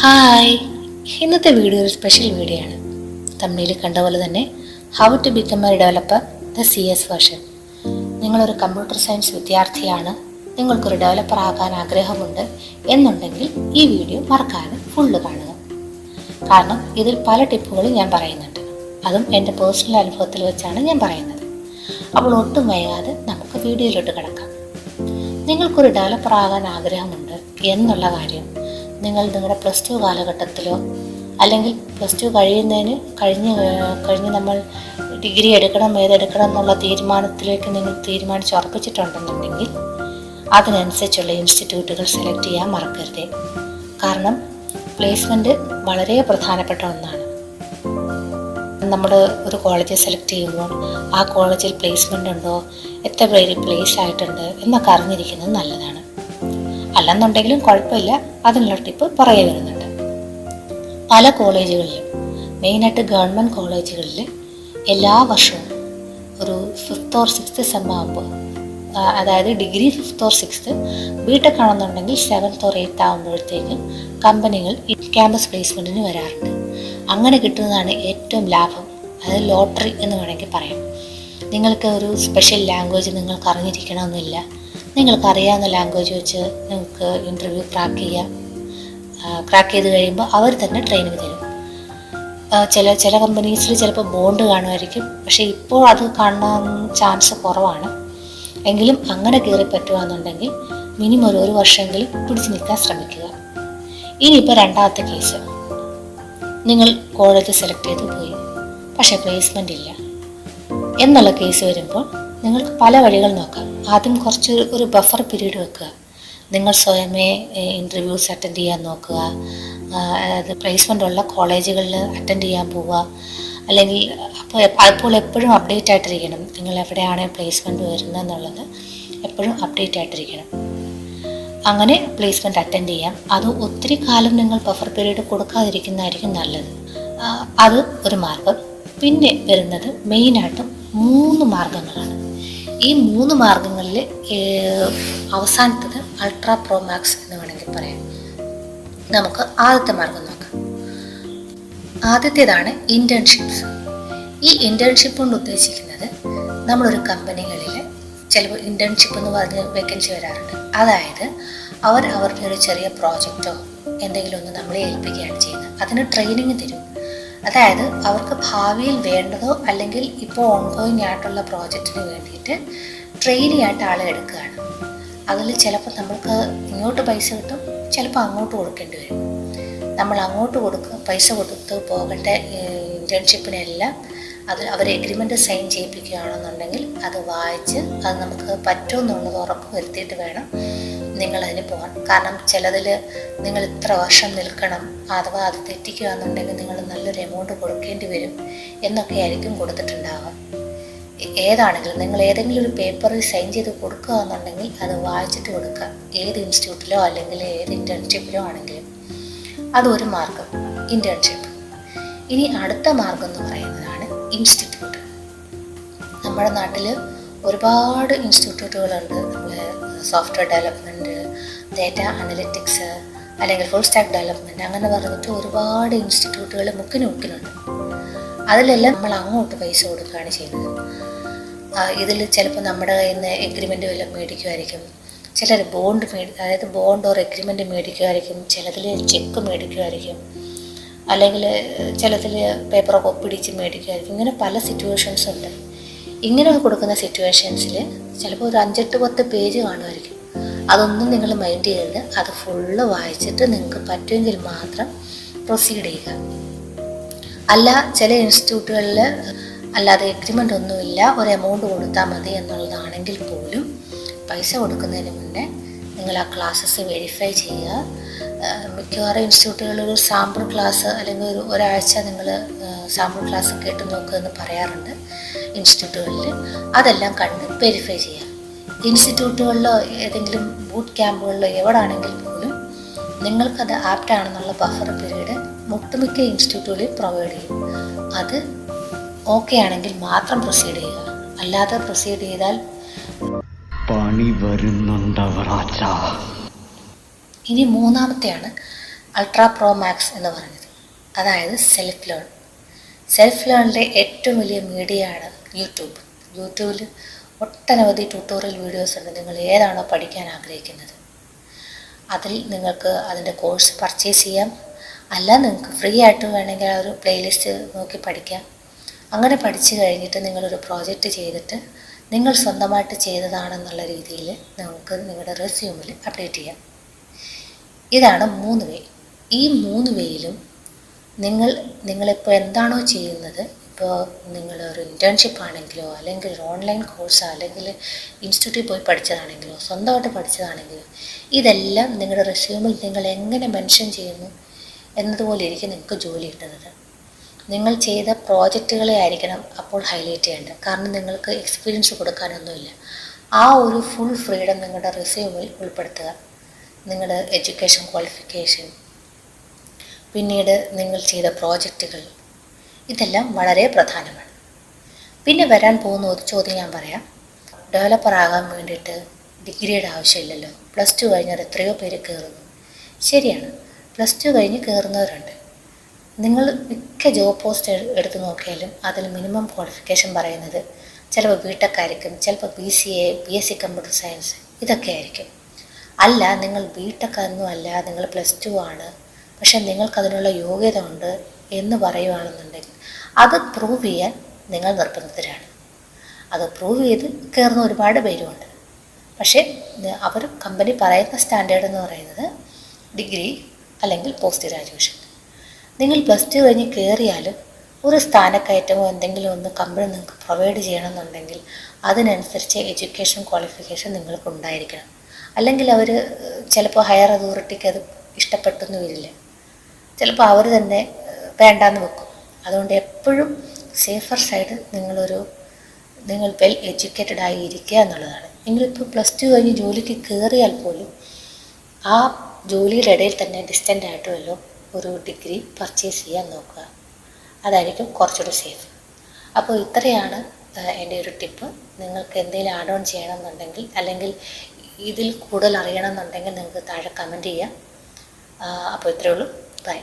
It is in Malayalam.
ഹായ്, ഇന്നത്തെ വീഡിയോ ഒരു സ്പെഷ്യൽ വീഡിയോ ആണ്. തമ്മിൽ കണ്ട പോലെ തന്നെ how to become a developer the CS version. നിങ്ങളൊരു കമ്പ്യൂട്ടർ സയൻസ് വിദ്യാർത്ഥിയാണ്, നിങ്ങൾക്കൊരു ഡെവലപ്പർ ആകാൻ ആഗ്രഹമുണ്ട് എന്നുണ്ടെങ്കിൽ ഈ വീഡിയോ മറക്കാതെ ഫുള്ള് കാണുക. കാരണം ഇതിൽ പല ടിപ്പുകളും ഞാൻ പറയുന്നുണ്ട്, അതും എൻ്റെ പേഴ്സണൽ അനുഭവത്തിൽ വെച്ചാണ് ഞാൻ പറയുന്നത്. അപ്പോൾ ഒട്ടും വൈകാതെ നമുക്ക് വീഡിയോയിലോട്ട് കിടക്കാം. നിങ്ങൾക്കൊരു ഡെവലപ്പർ ആകാൻ ആഗ്രഹമുണ്ട് എന്നുള്ള കാര്യം നിങ്ങൾ നിങ്ങളുടെ +2 കാലഘട്ടത്തിലോ അല്ലെങ്കിൽ +2 കഴിഞ്ഞ് നമ്മൾ ഡിഗ്രി എടുക്കണം ഏതെടുക്കണം എന്നുള്ള തീരുമാനത്തിലേക്ക് നിങ്ങൾ ഉറപ്പിച്ചിട്ടുണ്ടെന്നുണ്ടെങ്കിൽ അതിനനുസരിച്ചുള്ള ഇൻസ്റ്റിറ്റ്യൂട്ടുകൾ സെലക്ട് ചെയ്യാൻ മറക്കരുത്. കാരണം പ്ലേസ്മെൻറ്റ് വളരെ പ്രധാനപ്പെട്ട ഒന്നാണ്. നമ്മൾ ഒരു കോളേജ് സെലക്ട് ചെയ്യുമ്പോൾ ആ കോളേജിൽ പ്ലേസ്മെൻ്റ് ഉണ്ടോ, എത്ര പേര് പ്ലേസ് ആയിട്ടുണ്ട് എന്നൊക്കെ അറിഞ്ഞിരിക്കുന്നത് നല്ലതാണ്. അല്ലെന്നുണ്ടെങ്കിലും കുഴപ്പമില്ല, അതിനുള്ള ടിപ്പ് പുറകെ വരുന്നുണ്ട്. പല കോളേജുകളിലും, മെയിനായിട്ട് ഗവൺമെൻറ് കോളേജുകളിൽ എല്ലാ വർഷവും ഒരു 5th or 6th സെം ആകുമ്പോൾ, അതായത് degree 5th or 6th, BTech ആണെന്നുണ്ടെങ്കിൽ 7th or 8th ആകുമ്പോഴത്തേക്കും കമ്പനികൾ ക്യാമ്പസ് പ്ലേസ്മെൻറ്റിന് വരാറുണ്ട്. അങ്ങനെ കിട്ടുന്നതാണ് ഏറ്റവും ലാഭം. അതായത് ലോട്ടറി എന്ന് വേണമെങ്കിൽ പറയാം. നിങ്ങൾക്ക് ഒരു സ്പെഷ്യൽ ലാംഗ്വേജ് നിങ്ങൾക്ക് അറിഞ്ഞിരിക്കണമെന്നില്ല. നിങ്ങൾക്കറിയാവുന്ന ലാംഗ്വേജ് വെച്ച് നിങ്ങൾക്ക് ഇൻ്റർവ്യൂ ക്രാക്ക് ചെയ്ത് കഴിയുമ്പോൾ അവർ തന്നെ ട്രെയിനിങ് തരും. ചില കമ്പനീസിൽ ചിലപ്പോൾ ബോണ്ട് കാണുമായിരിക്കും, പക്ഷേ ഇപ്പോൾ അത് കാണാൻ ചാൻസ് കുറവാണ്. എങ്കിലും അങ്ങനെ കയറി പറ്റുകയെന്നുണ്ടെങ്കിൽ മിനിമം ഒരു വർഷമെങ്കിലും പിടിച്ചു നിൽക്കാൻ ശ്രമിക്കുക. ഇനിയിപ്പോൾ രണ്ടാമത്തെ കേസ്, നിങ്ങൾ കോളേജ് സെലക്ട് ചെയ്ത് പോയി, പക്ഷേ പ്ലേസ്മെൻ്റ് ഇല്ല എന്നുള്ള കേസ് വരുമ്പോൾ നിങ്ങൾക്ക് പല വഴികൾ നോക്കാം. ആദ്യം കുറച്ച് ഒരു ബഫർ പീരീഡ് വെക്കുക. നിങ്ങൾ സ്വയമേ ഇൻ്റർവ്യൂസ് അറ്റൻഡ് ചെയ്യാൻ നോക്കുക. അതായത് പ്ലേസ്മെൻ്റ് ഉള്ള കോളേജുകളിൽ അറ്റൻഡ് ചെയ്യാൻ പോവുക. അല്ലെങ്കിൽ അപ്പോൾ എപ്പോഴും അപ്ഡേറ്റ് ആയിട്ടിരിക്കണം. നിങ്ങൾ എവിടെയാണ് പ്ലേസ്മെൻറ്റ് വരുന്നത് എന്നുള്ളത് എപ്പോഴും അപ്ഡേറ്റ് ആയിട്ടിരിക്കണം. അങ്ങനെ പ്ലേസ്മെൻറ്റ് അറ്റൻഡ് ചെയ്യാം. അത് ഒത്തിരി കാലം നിങ്ങൾ ബഫർ പീരീഡ് കൊടുക്കാതിരിക്കുന്നതായിരിക്കും നല്ലത്. അത് ഒരു മാർഗം. പിന്നെ വരുന്നത് മെയിനായിട്ടും 3 മാർഗങ്ങളാണ്. ഈ 3 മാർഗങ്ങളിൽ അവസാനത്തത് അൾട്രാ പ്രോ മാക്സ് എന്ന് വേണമെങ്കിൽ പറയാം. നമുക്ക് ആദ്യത്തെ മാർഗം നോക്കാം. ആദ്യത്തേതാണ് ഇൻറ്റേൺഷിപ്സ്. ഈ ഇൻറ്റേൺഷിപ്പ് കൊണ്ട് ഉദ്ദേശിക്കുന്നത്, നമ്മളൊരു കമ്പനികളിൽ ചിലപ്പോൾ ഇൻറ്റേൺഷിപ്പ് എന്ന് പറഞ്ഞ് വേക്കൻസി വരാറുണ്ട്. അതായത് അവരുടെ ഒരു ചെറിയ പ്രോജക്റ്റോ എന്തെങ്കിലും ഒന്ന് നമ്മളെ ഏൽപ്പിക്കുകയാണ് ചെയ്യുന്നത്. അതിന് ട്രെയിനിങ് തരും. അതായത് അവർക്ക് ഭാവിയിൽ വേണ്ടതോ അല്ലെങ്കിൽ ഇപ്പോൾ ഓൺഗോയിങ് ആയിട്ടുള്ള പ്രോജക്റ്റിന് വേണ്ടിയിട്ട് ട്രെയിനി ആയിട്ട് ആളെ എടുക്കുകയാണ്. അതിൽ ചിലപ്പോൾ നമുക്ക് ഇങ്ങോട്ട് പൈസ കിട്ടും, ചിലപ്പോൾ അങ്ങോട്ട് കൊടുക്കേണ്ടി വരും. നമ്മൾ അങ്ങോട്ട് പൈസ കൊടുത്ത് പോകേണ്ട ഇൻറ്റേൺഷിപ്പിനെല്ലാം അവർ എഗ്രിമെൻറ്റ് സൈൻ ചെയ്യിപ്പിക്കുകയാണെന്നുണ്ടെങ്കിൽ അത് വായിച്ച് അത് നമുക്ക് പറ്റുമെന്നുള്ളത് ഉറപ്പ് വരുത്തിയിട്ട് വേണം നിങ്ങളതിന് പോകാൻ. കാരണം ചിലതിൽ നിങ്ങൾ ഇത്ര വർഷം നിൽക്കണം, അഥവാ അത് തെറ്റിക്കുകയാണെന്നുണ്ടെങ്കിൽ നിങ്ങൾ നല്ലൊരു എമൗണ്ട് കൊടുക്കേണ്ടി വരും എന്നൊക്കെ ആയിരിക്കും കൊടുത്തിട്ടുണ്ടാവുക. ഏതാണെങ്കിലും നിങ്ങൾ ഏതെങ്കിലും ഒരു പേപ്പറിൽ സൈൻ ചെയ്ത് കൊടുക്കുക എന്നുണ്ടെങ്കിൽ അത് വായിച്ചിട്ട് കൊടുക്കുക. ഏത് ഇൻസ്റ്റിറ്റ്യൂട്ടിലോ അല്ലെങ്കിൽ ഏത് ഇൻറ്റേൺഷിപ്പിലോ ആണെങ്കിലും. അതൊരു മാർഗം, ഇൻറ്റേൺഷിപ്പ്. ഇനി അടുത്ത മാർഗം എന്ന് പറയുന്നതാണ് ഇൻസ്റ്റിറ്റ്യൂട്ട്. നമ്മുടെ നാട്ടിൽ ഒരുപാട് ഇൻസ്റ്റിറ്റ്യൂട്ടുകളുണ്ട്. നമ്മൾ സോഫ്റ്റ്വെയർ ഡെവലപ്മെൻറ്റ്, ഡേറ്റ അനലിറ്റിക്സ്, അല്ലെങ്കിൽ ഫുൾ സ്റ്റാക്ക് ഡെവലപ്മെൻറ്റ്, അങ്ങനെ പറഞ്ഞിട്ട് ഒരുപാട് ഇൻസ്റ്റിറ്റ്യൂട്ടുകൾ മുക്കിനുണ്ട്. അതിലെല്ലാം നമ്മൾ അങ്ങോട്ട് പൈസ കൊടുക്കുകയാണ് ചെയ്യുന്നത്. ഇതിൽ ചിലപ്പോൾ നമ്മുടെ കയ്യിൽ നിന്ന് എഗ്രിമെൻറ്റ് വല്ലതും മേടിക്കുമായിരിക്കും. ചിലർ അതായത് ബോണ്ട് ഓർ എഗ്രിമെൻറ്റ് മേടിക്കുമായിരിക്കും. ചിലതിൽ ചെക്ക് മേടിക്കുമായിരിക്കും. അല്ലെങ്കിൽ ചിലതിൽ പേപ്പറൊക്കെ ഒപ്പിടിച്ച് മേടിക്കുമായിരിക്കും. ഇങ്ങനെ പല സിറ്റുവേഷൻസ് ഉണ്ട്. ഇങ്ങനെ കൊടുക്കുന്ന സിറ്റുവേഷൻസിൽ ചിലപ്പോൾ ഒരു 5-10 പേജ് കാണുമായിരിക്കും. അതൊന്നും നിങ്ങൾ മൈൻഡ് ചെയ്യരുത്. അത് ഫുള്ള് വായിച്ചിട്ട് നിങ്ങൾക്ക് പറ്റുമെങ്കിൽ മാത്രം പ്രൊസീഡ് ചെയ്യുക. അല്ല, ചില ഇൻസ്റ്റിറ്റ്യൂട്ടുകളിൽ അല്ലാതെ എഗ്രിമെൻ്റ് ഒന്നുമില്ല, ഒരു എമൗണ്ട് കൊടുത്താൽ മതി എന്നുള്ളതാണെങ്കിൽ പോലും പൈസ കൊടുക്കുന്നതിന് മുന്നേ നിങ്ങൾ ആ ക്ലാസ്സസ് വെരിഫൈ ചെയ്യുക. മിക്കവാറും ഇൻസ്റ്റിറ്റ്യൂട്ടുകളിൽ ഒരു സാമ്പിൾ ക്ലാസ് അല്ലെങ്കിൽ ഒരാഴ്ച നിങ്ങൾ സാമ്പിൾ ക്ലാസ് കേട്ട് നോക്കുമെന്ന് പറയാറുണ്ട് ഇൻസ്റ്റിറ്റ്യൂട്ടുകളിൽ. അതെല്ലാം കണ്ട് വെരിഫൈ ചെയ്യുക. ഇൻസ്റ്റിറ്റ്യൂട്ടുകളിലോ ഏതെങ്കിലും ബൂട്ട് ക്യാമ്പുകളിലോ എവിടെയാണെങ്കിൽ പോലും നിങ്ങൾക്കത് ആപ്റ്റാണെന്നുള്ള ബഫർ പീരീഡ് ഒട്ടുമിക്ക ഇൻസ്റ്റിറ്റ്യൂട്ടുകളിൽ പ്രൊവൈഡ് ചെയ്യും. അത് ഓക്കെ ആണെങ്കിൽ മാത്രം പ്രൊസീഡ് ചെയ്യുക. അല്ലാതെ പ്രൊസീഡ് ചെയ്താൽ പണി വരുന്നുണ്ടവറാച്ച. ഇനി മൂന്നാമത്തെയാണ് അൾട്രാ പ്രോ മാക്സ് എന്ന് പറഞ്ഞത്. അതായത് സെൽഫ് ലേണിൻ്റെ ഏറ്റവും വലിയ മീഡിയയാണ് യൂട്യൂബ്. യൂട്യൂബിൽ ഒട്ടനവധി ട്യൂട്ടോറിയൽ വീഡിയോസ് ഉണ്ട്. നിങ്ങൾ ഏതാണോ പഠിക്കാൻ ആഗ്രഹിക്കുന്നത് അതിൽ നിങ്ങൾക്ക് അതിൻ്റെ കോഴ്സ് പർച്ചേസ് ചെയ്യാം. അല്ല നിങ്ങൾക്ക് ഫ്രീ ആയിട്ട് വേണമെങ്കിൽ ആ ഒരു പ്ലേലിസ്റ്റ് നോക്കി പഠിക്കാം. അങ്ങനെ പഠിച്ചു കഴിഞ്ഞിട്ട് നിങ്ങളൊരു പ്രോജക്റ്റ് ചെയ്തിട്ട് നിങ്ങൾ സ്വന്തമായിട്ട് ചെയ്തതാണെന്നുള്ള രീതിയിൽ നിങ്ങൾക്ക് നിങ്ങളുടെ റെസ്യൂമിൽ അപ്ഡേറ്റ് ചെയ്യാം. ഇതാണ് 3 വേ. ഈ 3 വേയിലും നിങ്ങളിപ്പോൾ എന്താണോ ചെയ്യുന്നത്, ഇപ്പോൾ നിങ്ങളൊരു ഇൻറ്റേൺഷിപ്പ് ആണെങ്കിലോ അല്ലെങ്കിൽ ഒരു ഓൺലൈൻ കോഴ്സോ അല്ലെങ്കിൽ ഇൻസ്റ്റിറ്റ്യൂട്ടിൽ പോയി പഠിച്ചതാണെങ്കിലോ സ്വന്തമായിട്ട് പഠിച്ചതാണെങ്കിലോ ഇതെല്ലാം നിങ്ങളുടെ റെസ്യൂമിൽ നിങ്ങൾ എങ്ങനെ മെൻഷൻ ചെയ്യുന്നു എന്നതുപോലെ ഇരിക്കും നിങ്ങൾക്ക് ജോലി കിട്ടുന്നത്. നിങ്ങൾ ചെയ്ത പ്രോജക്റ്റുകളെ ആയിരിക്കണം അപ്പോൾ ഹൈലൈറ്റ് ചെയ്യേണ്ടത്. കാരണം നിങ്ങൾക്ക് എക്സ്പീരിയൻസ് കൊടുക്കാനൊന്നുമില്ല. ആ ഒരു ഫുൾ ഫ്രീഡം നിങ്ങളുടെ റെസ്യൂമിൽ ഉൾപ്പെടുത്തുക. നിങ്ങളുടെ എഡ്യൂക്കേഷൻ ക്വാളിഫിക്കേഷൻ, പിന്നീട് നിങ്ങൾ ചെയ്ത പ്രോജക്റ്റുകൾ, ഇതെല്ലാം വളരെ പ്രധാനമാണ്. പിന്നെ വരാൻ പോകുന്ന ഒരു ചോദ്യം ഞാൻ പറയാം. ഡെവലപ്പർ ആകാൻ വേണ്ടിയിട്ട് ഡിഗ്രിയുടെ ആവശ്യമില്ലല്ലോ, +2 കഴിഞ്ഞാൽ എത്രയോ പേര് കയറുന്നു. ശരിയാണ്, +2 കഴിഞ്ഞ് കയറുന്നവരുണ്ട്. നിങ്ങൾ മിക്ക ജോബ് പോസ്റ്റ് എടുത്ത് നോക്കിയാലും അതിൽ മിനിമം ക്വാളിഫിക്കേഷൻ പറയുന്നത് ചിലപ്പോൾ ബിടെക്, ചിലപ്പോൾ BCA, BSc കമ്പ്യൂട്ടർ സയൻസ്, ഇതൊക്കെ ആയിരിക്കും. അല്ല, നിങ്ങൾ ബിടെക് ഒന്നും അല്ല, നിങ്ങൾ +2 ആണ്, പക്ഷെ നിങ്ങൾക്കതിനുള്ള യോഗ്യത ഉണ്ട് എന്ന് പറയുകയാണെന്നുണ്ടെങ്കിൽ അത് പ്രൂവ് ചെയ്യാൻ നിങ്ങൾ നിർബന്ധിതരാണ്. അത് പ്രൂവ് ചെയ്ത് കയറുന്ന ഒരുപാട് പേരുമുണ്ട്. പക്ഷേ അവർ കമ്പനി പറയുന്ന സ്റ്റാൻഡേർഡ് എന്ന് പറയുന്നത് ഡിഗ്രി അല്ലെങ്കിൽ പോസ്റ്റ് ഗ്രാജുവേഷൻ. നിങ്ങൾ +2 കഴിഞ്ഞ് കയറിയാലും ഒരു സ്ഥാനക്കയറ്റമോ എന്തെങ്കിലും ഒന്ന് കമ്പനി നിങ്ങൾക്ക് പ്രൊവൈഡ് ചെയ്യണമെന്നുണ്ടെങ്കിൽ അതിനനുസരിച്ച് എഡ്യൂക്കേഷൻ ക്വാളിഫിക്കേഷൻ നിങ്ങൾക്ക് ഉണ്ടായിരിക്കണം. അല്ലെങ്കിൽ അവർ ചിലപ്പോൾ ഹയർ അതോറിറ്റിക്ക് അത് ഇഷ്ടപ്പെട്ടെന്ന് വരില്ല, ചിലപ്പോൾ അവർ തന്നെ വേണ്ടാന്ന് വെക്കും. അതുകൊണ്ട് എപ്പോഴും സേഫർ സൈഡ് നിങ്ങൾ വെൽ എഡ്യൂക്കേറ്റഡ് ആയി ഇരിക്കുക എന്നുള്ളതാണ്. നിങ്ങളിപ്പോൾ +2 കഴിഞ്ഞ് ജോലിക്ക് കയറിയാൽ പോലും ആ ജോലിയുടെ ഇടയിൽ തന്നെ ഡിസ്റ്റൻ്റ് ആയിട്ട് വല്ലതും ഒരു ഡിഗ്രി പർച്ചേസ് ചെയ്യാൻ നോക്കുക. അതായിരിക്കും കുറച്ചുകൂടി സേഫ്. അപ്പോൾ ഇത്രയാണ് എൻ്റെ ഒരു ടിപ്പ്. നിങ്ങൾക്ക് എന്തെങ്കിലും ആഡ് ഓൺ ചെയ്യണമെന്നുണ്ടെങ്കിൽ അല്ലെങ്കിൽ ഇതിൽ കൂടുതൽ അറിയണമെന്നുണ്ടെങ്കിൽ നിങ്ങൾക്ക് താഴെ കമൻറ്റ് ചെയ്യാം. അപ്പോൾ ഇത്രയേ ഉള്ളൂ. ബൈ.